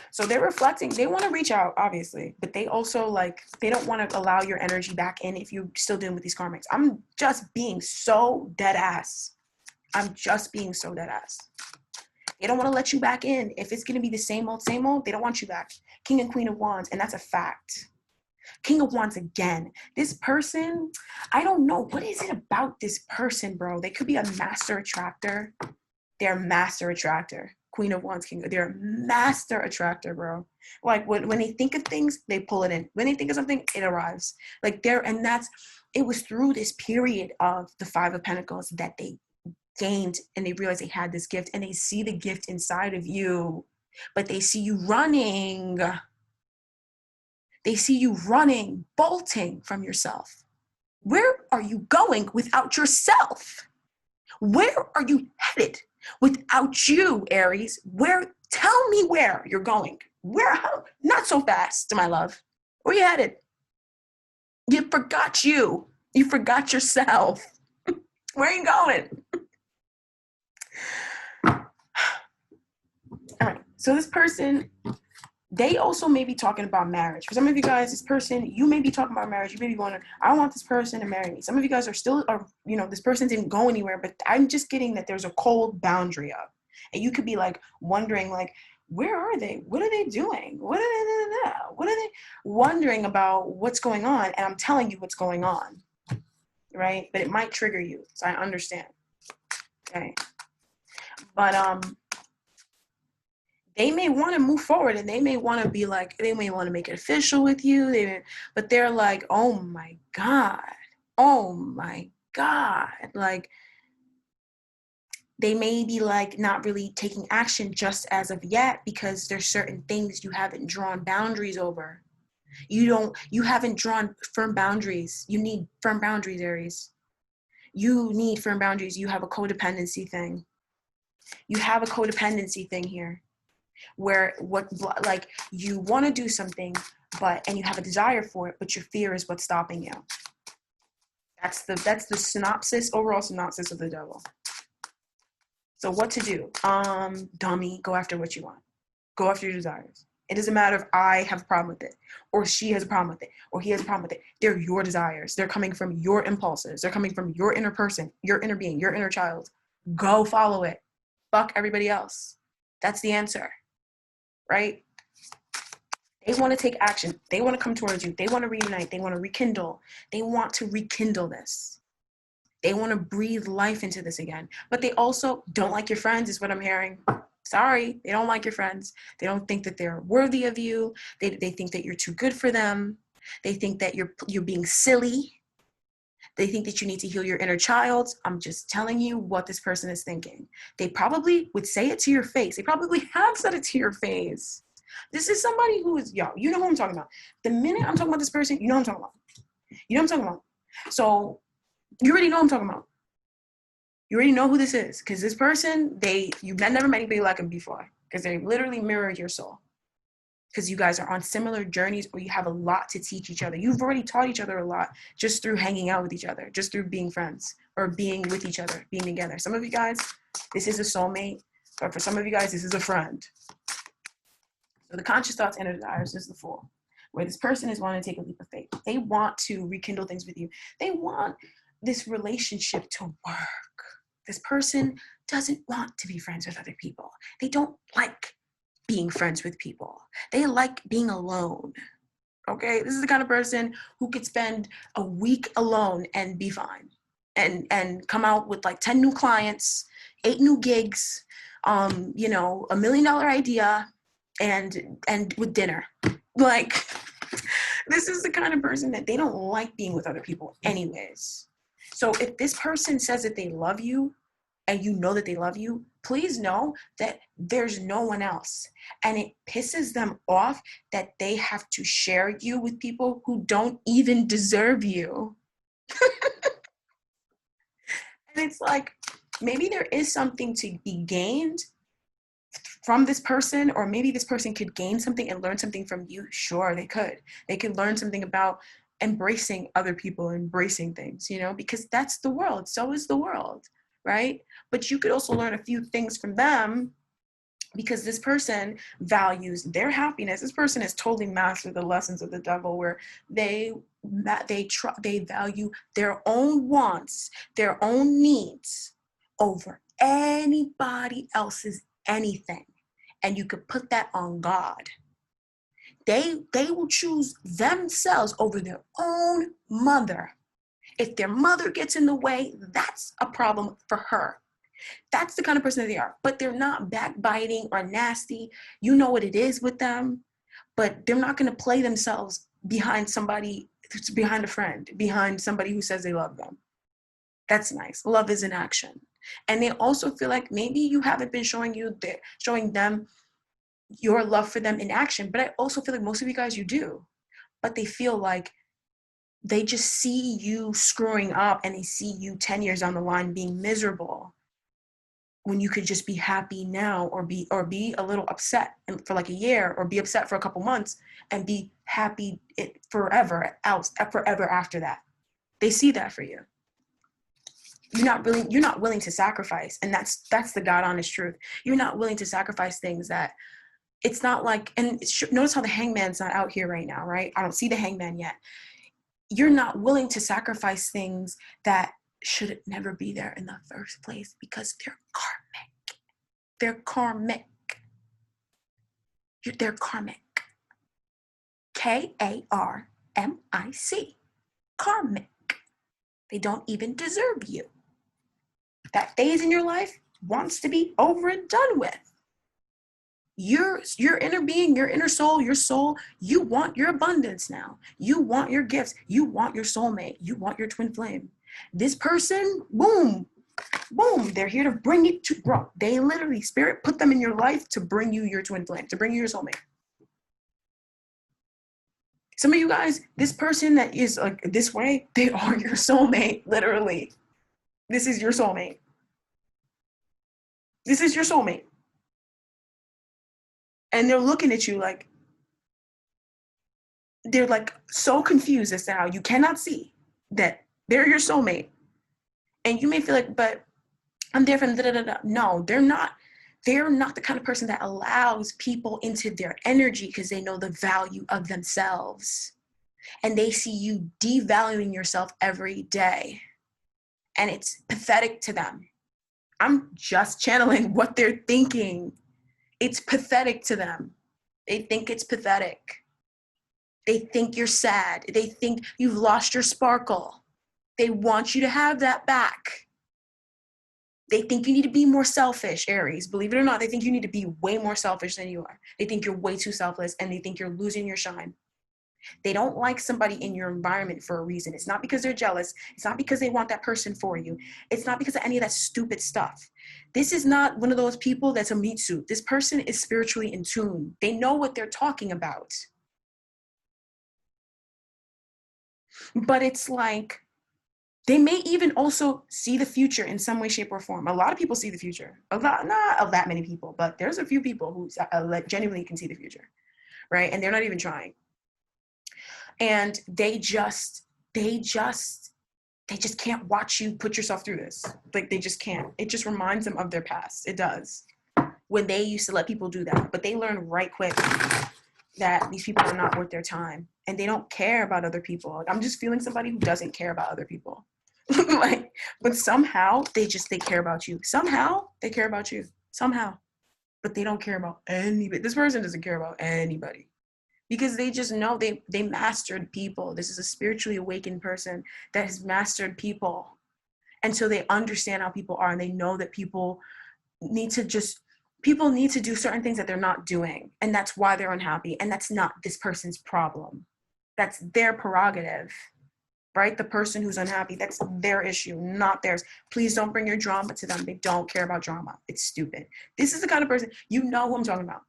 So they're reflecting. They want to reach out, obviously, but they also like, they don't want to allow your energy back in if you're still dealing with these karmics. I'm just being so dead ass. I'm just being so dead ass. They don't want to let you back in. If it's going to be the same old, they don't want you back. King and Queen of Wands, and that's a fact. King of Wands again. This person, I don't know. What is it about this person, bro? They could be a master attractor. They're a master attractor. Queen of Wands, King. They're a master attractor, bro. Like when they think of things, they pull it in. When they think of something, it arrives. Like it was through this period of the Five of Pentacles that they gained and they realized they had this gift and they see the gift inside of you, but they see you running. They see you running, bolting from yourself. Where are you going without yourself? Where are you headed without you, Aries? Tell me where you're going. How? Not so fast, my love. Where you headed? You forgot you. You forgot yourself. Where are you going? All right. So this person, they also may be talking about marriage. For some of you guys, this person, you may be talking about marriage. You may be going, I want this person to marry me. Some of you guys this person didn't go anywhere, but I'm just getting that there's a cold boundary up. And you could be like wondering, like, where are they? What are they doing? What are they wondering about what's going on? And I'm telling you what's going on, right? But it might trigger you, so I understand. Okay. But they may want to move forward and they may want to be like, they may want to make it official with you. But they're like, oh my God. Like, they may be like not really taking action just as of yet because there's certain things you haven't drawn boundaries over. You haven't drawn firm boundaries. You need firm boundaries, Aries. You need firm boundaries. You have a codependency thing. You have a codependency thing here. Where you want to do something and you have a desire for it, but your fear is what's stopping you. That's the overall synopsis of the devil. So what to do? Dummy, go after what you want. Go after your desires. It doesn't matter if I have a problem with it, or she has a problem with it, or he has a problem with it. They're your desires. They're coming from your impulses. They're coming from your inner person, your inner being, your inner child. Go follow it. Fuck everybody else. That's the answer. Right? They want to take action. They want to come towards you. They want to reunite. They want to rekindle. They want to rekindle this. They want to breathe life into this again. But they also don't like your friends, is what I'm hearing. Sorry, they don't like your friends. They don't think that they're worthy of you. They think that you're too good for them. They think that you're being silly. They think that you need to heal your inner child. I'm just telling you what this person is thinking. They probably would say it to your face. They probably have said it to your face. This is somebody who is, you know who I'm talking about. The minute I'm talking about this person, you know what I'm talking about. You know what I'm talking about. So you already know what I'm talking about. You already know who this is. Because this person, you've never met anybody like them before. Because they literally mirror your soul. Because you guys are on similar journeys or you have a lot to teach each other. You've already taught each other a lot just through hanging out with each other, just through being friends or being with each other, being together. Some of you guys, this is a soulmate, but for some of you guys, this is a friend. So the conscious thoughts and desires is the Fool, where this person is wanting to take a leap of faith. They want to rekindle things with you. They want this relationship to work. This person doesn't want to be friends with other people. They don't like being friends with people. They like being alone. Okay, this is the kind of person who could spend a week alone and be fine, and come out with like 10 new clients, 8 new gigs, $1 million idea, and with dinner. Like, this is the kind of person that they don't like being with other people anyways. So if this person says that they love you, and you know that they love you, please know that there's no one else. And it pisses them off that they have to share you with people who don't even deserve you. And it's like, maybe there is something to be gained from this person, or maybe this person could gain something and learn something from you. Sure, they could. They could learn something about embracing other people, embracing things, you know, because that's the world. So is the world, right? But you could also learn a few things from them, because this person values their happiness. This person has totally mastered the lessons of the devil, where they value their own wants, their own needs over anybody else's anything. And you could put that on God. They will choose themselves over their own mother. If their mother gets in the way, that's a problem for her. That's the kind of person that they are. But they're not backbiting or nasty. You know what it is with them. But they're not going to play themselves behind somebody, behind a friend, behind somebody who says they love them. That's nice. Love is in action. And they also feel like maybe you haven't been showing them your love for them in action. But I also feel like most of you guys, you do. But they feel like they just see you screwing up, and they see you 10 years down the line being miserable, when you could just be happy now, or be a little upset for like a year, or be upset for a couple months and be happy forever after that. They see that for you. You're not willing to sacrifice. And that's the God honest truth. You're not willing to sacrifice things that, it's not like, and notice how the hangman's not out here right now, right? I don't see the hangman yet. You're not willing to sacrifice things that should never be there in the first place, because they're karmic. They're karmic. They're karmic. Karmic. Karmic. They don't even deserve you. That phase in your life wants to be over and done with. Your inner being, your inner soul, your soul, you want your abundance now. You want your gifts. You want your soulmate. You want your twin flame. This person, boom, boom, they're here to bring it to, bro. They literally, spirit put them in your life to bring you your twin flame, to bring you your soulmate. Some of you guys, this person that is like this way, they are your soulmate, literally. This is your soulmate. This is your soulmate. And they're looking at you like, they're like so confused as to how you cannot see that they're your soulmate. And you may feel like, but I'm there from da-da-da-da. No, they're not. They're not the kind of person that allows people into their energy, because they know the value of themselves. And they see you devaluing yourself every day. And it's pathetic to them. I'm just channeling what they're thinking. It's pathetic to them. They think it's pathetic. They think you're sad. They think you've lost your sparkle. They want you to have that back. They think you need to be more selfish, Aries. Believe it or not, they think you need to be way more selfish than you are. They think you're way too selfless, and they think you're losing your shine. They don't like somebody in your environment for a reason. It's not because they're jealous. It's not because they want that person for you. It's not because of any of that stupid stuff. This is not one of those people that's a meat suit. This person is spiritually in tune. They know what they're talking about. But it's like, they may even also see the future in some way, shape, or form. A lot of people see the future. Not that many people, but there's a few people who genuinely can see the future, right? And they're not even trying. And they just can't watch you put yourself through this. Like, they just can't. It just reminds them of their past. It does. When they used to let people do that. But they learn right quick that these people are not worth their time. And they don't care about other people. Like, I'm just feeling somebody who doesn't care about other people. Like, but somehow they care about you. Somehow they care about you. Somehow. But they don't care about anybody. This person doesn't care about anybody. Because they just know they mastered people. This is a spiritually awakened person that has mastered people. And so they understand how people are, and they know that people need to do certain things that they're not doing. And that's why they're unhappy. And that's not this person's problem. That's their prerogative, right? The person who's unhappy, that's their issue, not theirs. Please don't bring your drama to them. They don't care about drama. It's stupid. This is the kind of person, you know who I'm talking about.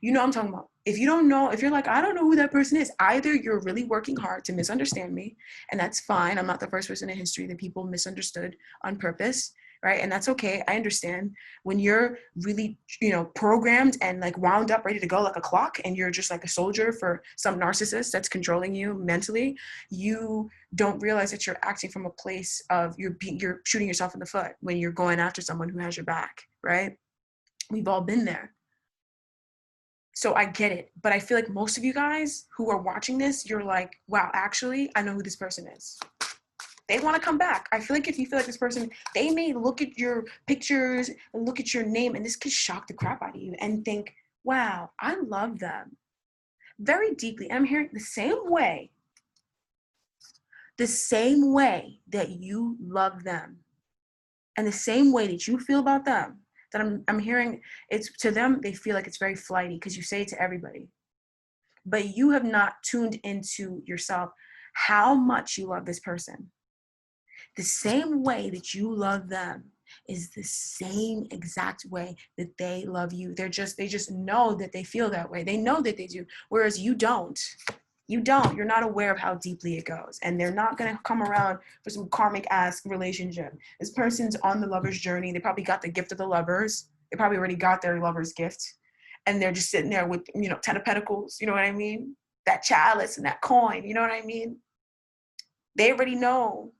You know what I'm talking about. If you don't know, if you're like, I don't know who that person is, either you're really working hard to misunderstand me, and that's fine. I'm not the first person in history that people misunderstood on purpose, right? And that's okay. I understand when you're really, programmed and like wound up, ready to go like a clock, and you're just like a soldier for some narcissist that's controlling you mentally. You don't realize that you're acting from a place of you're shooting yourself in the foot when you're going after someone who has your back, right? We've all been there. So I get it, but I feel like most of you guys who are watching this, you're like, wow, actually, I know who this person is. They want to come back. I feel like if you feel like this person, they may look at your pictures and look at your name, and this could shock the crap out of you and think, wow, I love them very deeply. And I'm hearing the same way that you love them and the same way that you feel about them, that I'm hearing it's to them, they feel like it's very flighty because you say it to everybody. But you have not tuned into yourself how much you love this person. The same way that you love them is the same exact way that they love you. They just know that they feel that way. They know that they do, whereas you don't. You're not aware of how deeply it goes, and they're not going to come around for some karmic ass relationship. This person's on the lover's journey. They probably got the gift of the lovers. They probably already got their lover's gift, and they're just sitting there with 10 of pentacles, you know what I mean, that chalice and that coin, you know what I mean. They already know,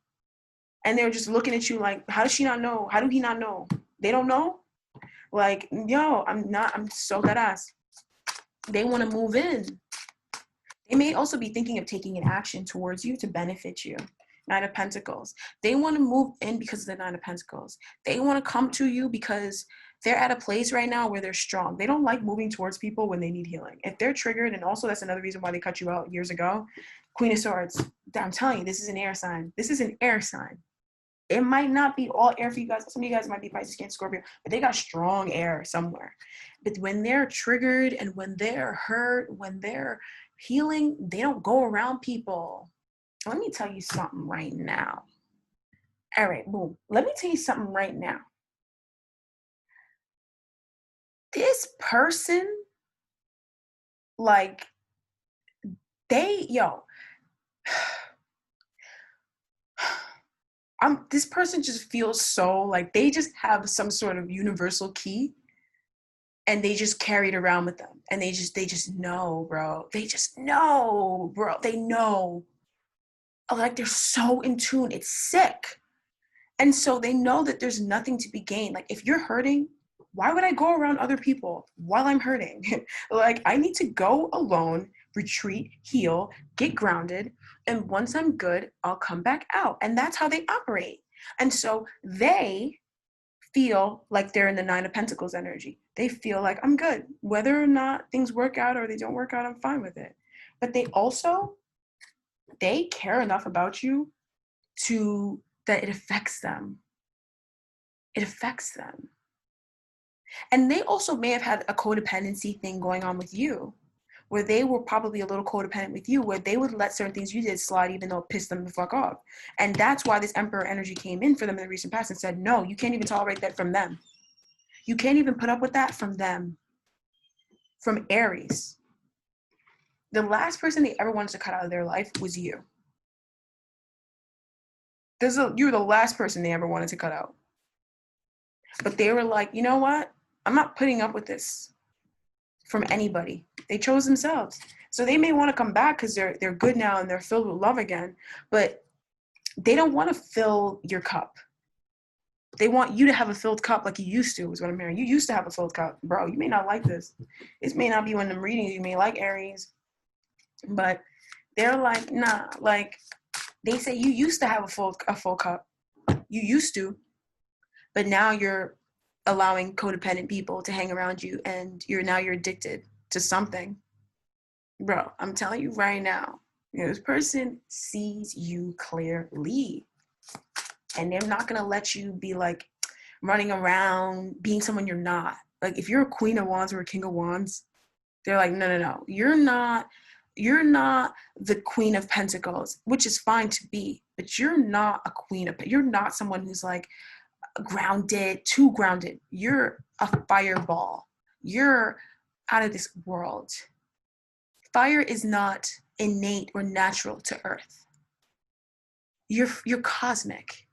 and they're just looking at you like, how does she not know? How do he not know? They don't know. Like, yo, I'm so that ass. They want to move in. They may also be thinking of taking an action towards you to benefit you. Nine of Pentacles. They want to move in because of the Nine of Pentacles. They want to come to you because they're at a place right now where they're strong. They don't like moving towards people when they need healing. If they're triggered, and also that's another reason why they cut you out years ago. Queen of Swords. I'm telling you, this is an air sign. This is an air sign. It might not be all air for you guys. Some of you guys might be Pisces, Cancer, Scorpio, but they got strong air somewhere. But when they're triggered and when they're hurt, when they're healing, they don't go around people. Let me tell you something right now. All right, boom. Let me tell you something right now. This person, like, this person just feels so like they just have some sort of universal key, and they just carry it around with them, and they just know, bro. They just know, bro. They know. Like, they're so in tune. It's sick. And so they know that there's nothing to be gained. Like, if you're hurting, why would I go around other people while I'm hurting? Like, I need to go alone, retreat, heal, get grounded. And once I'm good, I'll come back out. And that's how they operate. And so they feel like they're in the Nine of Pentacles energy. They feel like, I'm good. Whether or not things work out or they don't work out, I'm fine with it. But they care enough about you that it affects them. It affects them. And they also may have had a codependency thing going on with you, where they were probably a little codependent with you, where they would let certain things you did slide even though it pissed them the fuck off. And that's why this Emperor energy came in for them in the recent past and said, no, you can't even tolerate that from them. You can't even put up with that from them. From Aries. The last person they ever wanted to cut out of their life was you. You were the last person they ever wanted to cut out. But they were like, you know what? I'm not putting up with this from anybody. They chose themselves. So they may want to come back because they're good now and they're filled with love again, but they don't want to fill your cup. They want you to have a filled cup like you used to, is what I'm hearing. You used to have a filled cup. Bro, you may not like this. This may not be one of them readings. You may like Aries, but they're like, nah, like they say you used to have a full cup. You used to, but now you're allowing codependent people to hang around you, and you're addicted to something. Bro, I'm telling you right now, this person sees you clearly, and they're not going to let you be like running around being someone you're not. Like, if you're a Queen of Wands or a King of Wands, they're like, no, you're not the Queen of Pentacles, which is fine to be, but you're not a queen you're not someone who's like too grounded. You're a fireball. You're out of this world. Fire is not innate or natural to Earth. You're cosmic.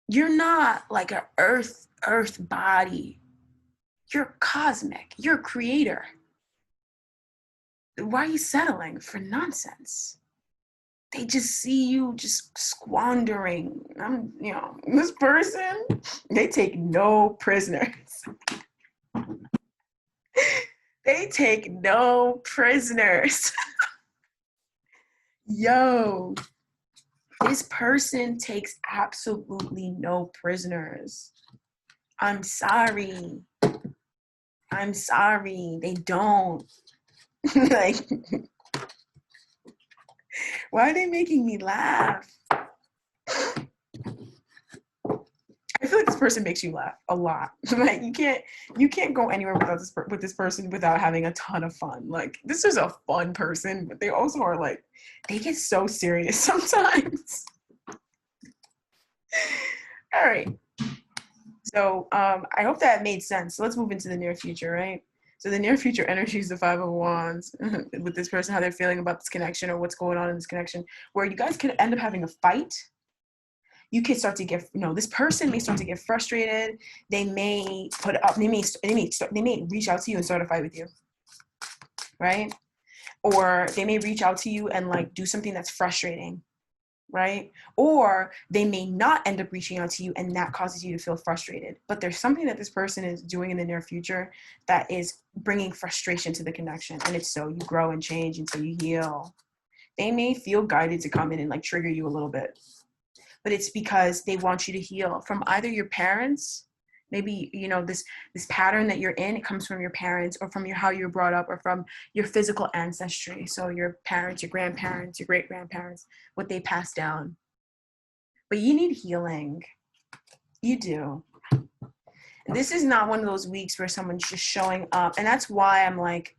You're not like an earth body. You're cosmic. You're a creator. Why are you settling for nonsense? They just see you just squandering. This person, they take no prisoners. They take no prisoners. Yo, this person takes absolutely no prisoners. I'm sorry. They don't. Like, why are they making me laugh? I feel like this person makes you laugh a lot. Like you can't go anywhere with this person without having a ton of fun. Like, this is a fun person, but they also are like, they get so serious sometimes. All right. So I hope that made sense. So let's move into the near future, right? So the near future energy is the Five of Wands with this person, how they're feeling about this connection or what's going on in this connection, where you guys could end up having a fight. You could start to get, this person may start to get frustrated. They may put up, they may reach out to you and start a fight with you, right? Or they may reach out to you and like do something that's frustrating, right? Or they may not end up reaching out to you and that causes you to feel frustrated. But there's something that this person is doing in the near future that is bringing frustration to the connection. And it's so you grow and change until you heal. They may feel guided to come in and like trigger you a little bit, but it's because they want you to heal from either your parents. Maybe, this pattern that you're in, it comes from your parents or from how you're brought up or from your physical ancestry. So your parents, your grandparents, your great-grandparents, what they passed down. But you need healing. You do. This is not one of those weeks where someone's just showing up. And that's why I'm like,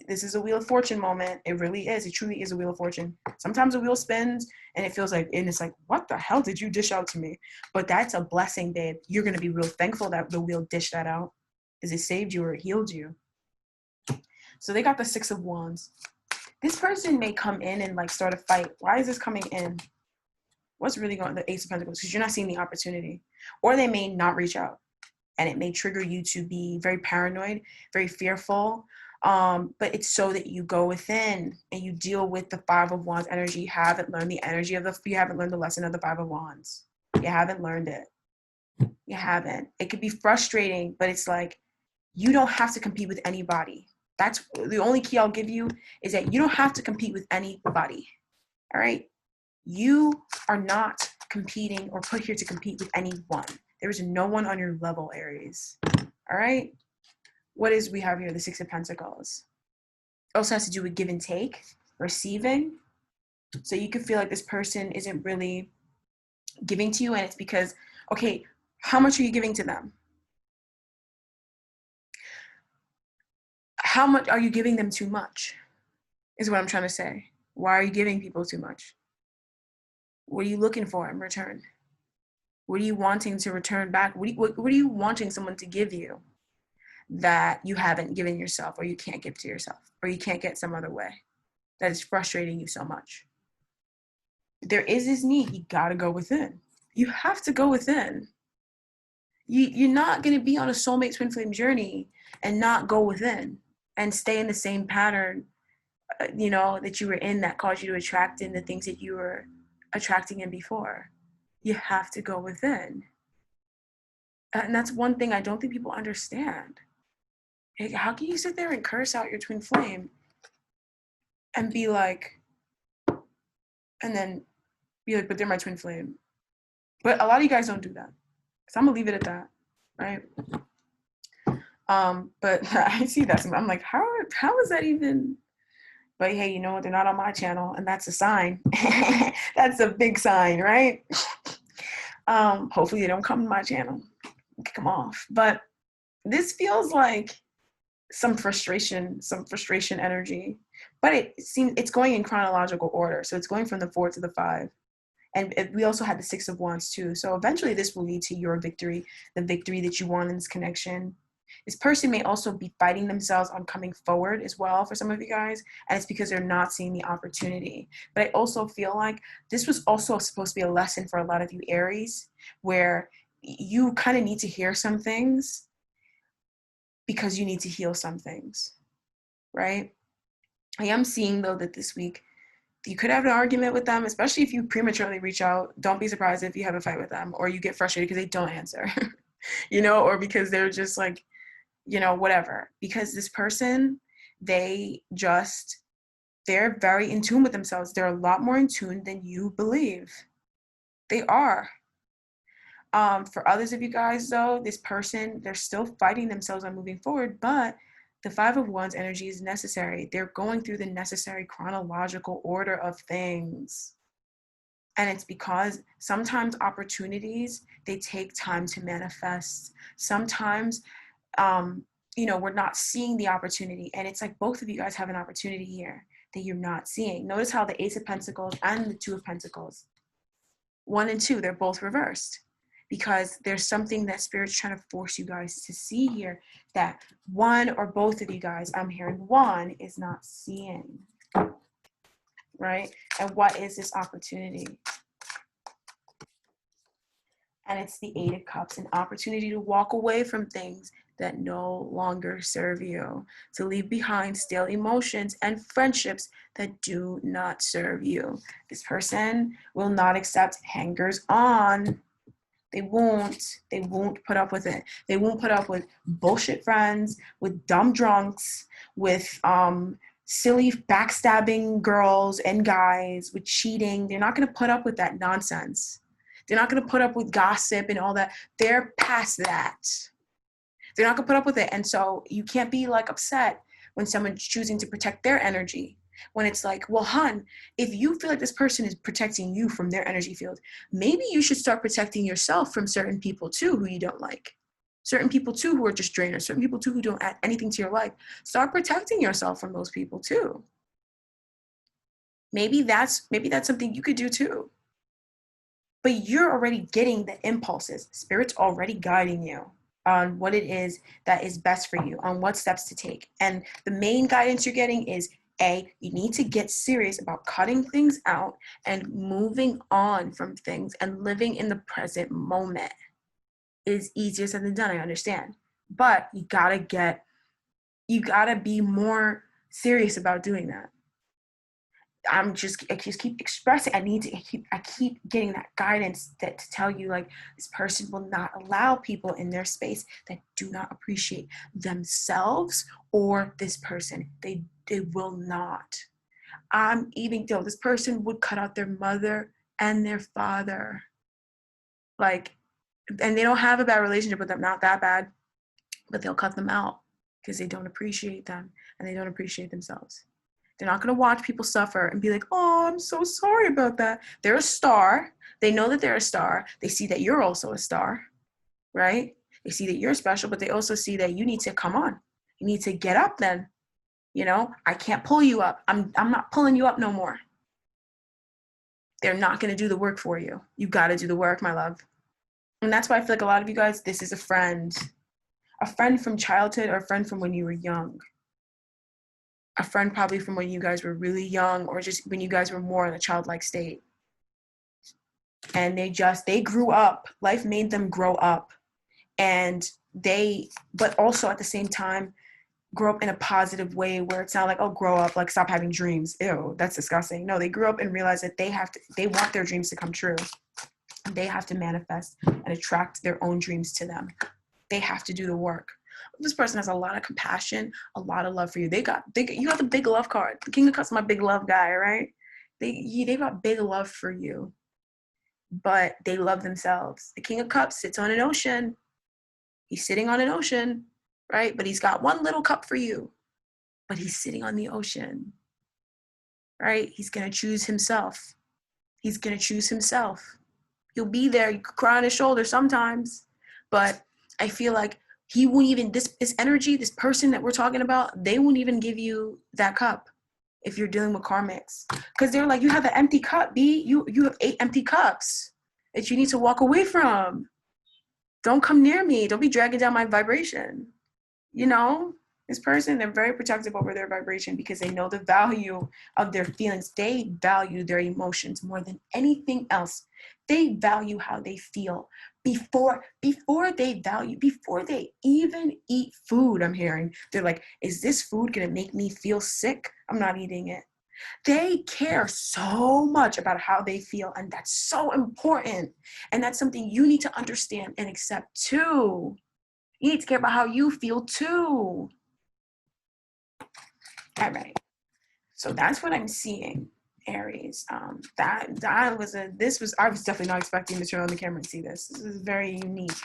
this is a Wheel of Fortune moment. It really is. It truly is a Wheel of Fortune. Sometimes the wheel spins and it feels like, and it's like, what the hell did you dish out to me? But that's a blessing, babe. You're going to be real thankful that the wheel dished that out because it saved you or it healed you. So they got the Six of Wands. This person may come in and like start a fight. Why is this coming in? What's really going on? The Ace of Pentacles, because you're not seeing the opportunity. Or they may not reach out and it may trigger you to be very paranoid, very fearful. But it's so that you go within and you deal with the Five of Wands energy. You haven't learned the energy of you haven't learned the lesson of the Five of Wands. You haven't learned it. You haven't. It could be frustrating, but it's like, you don't have to compete with anybody. That's the only key I'll give you, is that you don't have to compete with anybody. All right. You are not competing or put here to compete with anyone. There is no one on your level, Aries. All right. What is we have here? The Six of Pentacles. It also has to do with give and take, receiving. So you could feel like this person isn't really giving to you, and it's because, okay, how much are you giving to them? How much are you giving them too much? Is what I'm trying to say. Why are you giving people too much? What are you looking for in return? What are you wanting to return back? What are you wanting someone to give you that you haven't given yourself, or you can't give to yourself, or you can't get some other way that is frustrating you so much? There is this need. You got to go within. You have to go within. You're not going to be on a soulmate twin flame journey and not go within and stay in the same pattern, that you were in that caused you to attract in the things that you were attracting in before. You have to go within. And that's one thing I don't think people understand. Like, how can you sit there and curse out your twin flame and be like, and then be like, but they're my twin flame. But a lot of you guys don't do that. So I'm gonna leave it at that, right? But I see that. I'm like, how is that even? But hey, you know what? They're not on my channel, and that's a sign. That's a big sign, right? Hopefully they don't come to my channel. Kick them off. But this feels like some frustration energy. But it seems it's going in chronological order. So it's going from the 4 to the 5. And we also had the Six of Wands too. So eventually this will lead to your victory, the victory that you want in this connection. This person may also be fighting themselves on coming forward as well for some of you guys, and it's because they're not seeing the opportunity. But I also feel like this was also supposed to be a lesson for a lot of you Aries, where you kind of need to hear some things because you need to heal some things, right? I am seeing, though, that this week you could have an argument with them, especially if you prematurely reach out. Don't be surprised if you have a fight with them or you get frustrated because they don't answer, or because they're just like, whatever. Because this person, they're very in tune with themselves. They're a lot more in tune than you believe. They are. For others of you guys, though, this person, they're still fighting themselves on moving forward, but the Five of Wands energy is necessary. They're going through the necessary chronological order of things. And it's because sometimes opportunities, they take time to manifest. Sometimes, we're not seeing the opportunity. And it's like both of you guys have an opportunity here that you're not seeing. Notice how the Ace of Pentacles and the Two of Pentacles, 1 and 2, they're both reversed. Because there's something that Spirit's trying to force you guys to see here that one or both of you guys, I'm hearing one, is not seeing, right? And what is this opportunity? And it's the Eight of Cups, an opportunity to walk away from things that no longer serve you, to leave behind stale emotions and friendships that do not serve you. This person will not accept hangers on. They won't put up with it. They won't put up with bullshit friends, with dumb drunks, with silly backstabbing girls and guys, with cheating. They're not going to put up with that nonsense. They're not going to put up with gossip and all that. They're past that. They're not going to put up with it. And so you can't be like upset when someone's choosing to protect their energy. When it's like, well, hun, if you feel like this person is protecting you from their energy field, maybe you should start protecting yourself from certain people too who you don't like. Certain people too who are just drainers. Certain people too who don't add anything to your life. Start protecting yourself from those people too. Maybe that's something you could do too. But you're already getting the impulses. Spirit's already guiding you on what it is that is best for you, on what steps to take. And the main guidance you're getting is, you need to get serious about cutting things out and moving on from things and living in the present moment. It is easier said than done, I understand. But you gotta be more serious about doing that. I just keep expressing, I keep getting that guidance to tell you, like, this person will not allow people in their space that do not appreciate themselves or this person. They will not. This person would cut out their mother and their father. Like, and they don't have a bad relationship with them, not that bad, but they'll cut them out because they don't appreciate them and they don't appreciate themselves. They're not going to watch people suffer and be like, oh, I'm so sorry about that. They're a star. They know that they're a star. They see that you're also a star, right? They see that you're special, but they also see that you need to come on. You need to get up then. I can't pull you up. I'm not pulling you up no more. They're not going to do the work for you. You got to do the work, my love. And that's why I feel like a lot of you guys, this is a friend from childhood or a friend from when you were young. A friend probably from when you guys were really young or just when you guys were more in a childlike state. And they grew up. Life made them grow up. But also at the same time, grow up in a positive way where it's not like, oh, grow up, like stop having dreams. Ew, that's disgusting. No, they grew up and realized that they want their dreams to come true. They have to manifest and attract their own dreams to them. They have to do the work. This person has a lot of compassion, a lot of love for you. You got the big love card. The King of Cups is my big love guy, right? They got big love for you, but they love themselves. The King of Cups sits on an ocean. He's sitting on an ocean, right? But he's got one little cup for you, but he's sitting on the ocean, right? He's going to choose himself. He's going to choose himself. He'll be there. You could cry on his shoulder sometimes, but I feel like he won't even, this energy, this person that we're talking about, they won't even give you that cup if you're dealing with karmics. Because they're like, you have an empty cup, B. You have 8 empty cups that you need to walk away from. Don't come near me. Don't be dragging down my vibration. You know, this person, they're very protective over their vibration because they know the value of their feelings. They value their emotions more than anything else. They value how they feel before they even eat food. I'm hearing they're like, is this food gonna make me feel sick? I'm not eating it. They care so much about how they feel, and that's so important. And that's something you need to understand and accept too. You need to care about how you feel too. All right. So that's what I'm seeing, Aries. I was definitely not expecting to turn on the camera and see this. This is very unique.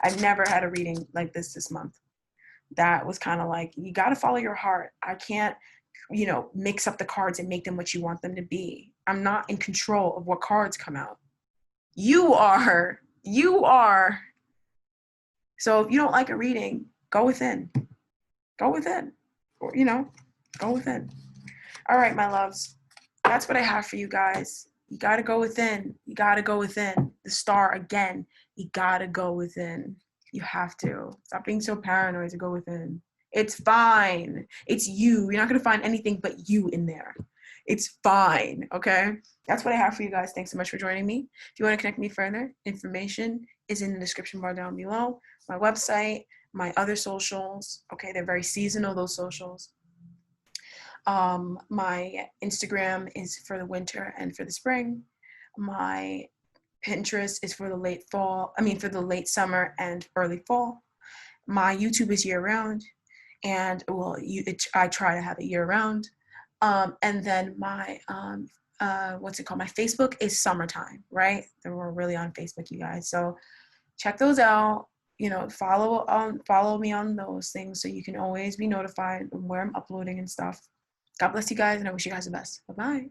I've never had a reading like this month. That was kind of like, you got to follow your heart. I can't, mix up the cards and make them what you want them to be. I'm not in control of what cards come out. You are. You are. So if you don't like a reading, go within. Go within. Or, go within. All right, my loves. That's what I have for you guys. You got to go within. You got to go within. The star again. You got to go within. You have to. Stop being so paranoid to go within. It's fine. It's you. You're not going to find anything but you in there. It's fine. Okay? That's what I have for you guys. Thanks so much for joining me. If you want to connect me further, information is in the description bar down below. My website, my other socials. Okay? They're very seasonal, those socials. My Instagram is for the winter and for the spring. My Pinterest is for the late summer and early fall. My YouTube is year round, and I try to have it year round. And then my my Facebook is summertime, right? And we're really on Facebook, you guys. So check those out. Follow me on those things so you can always be notified of where I'm uploading and stuff. God bless you guys, and I wish you guys the best. Bye-bye.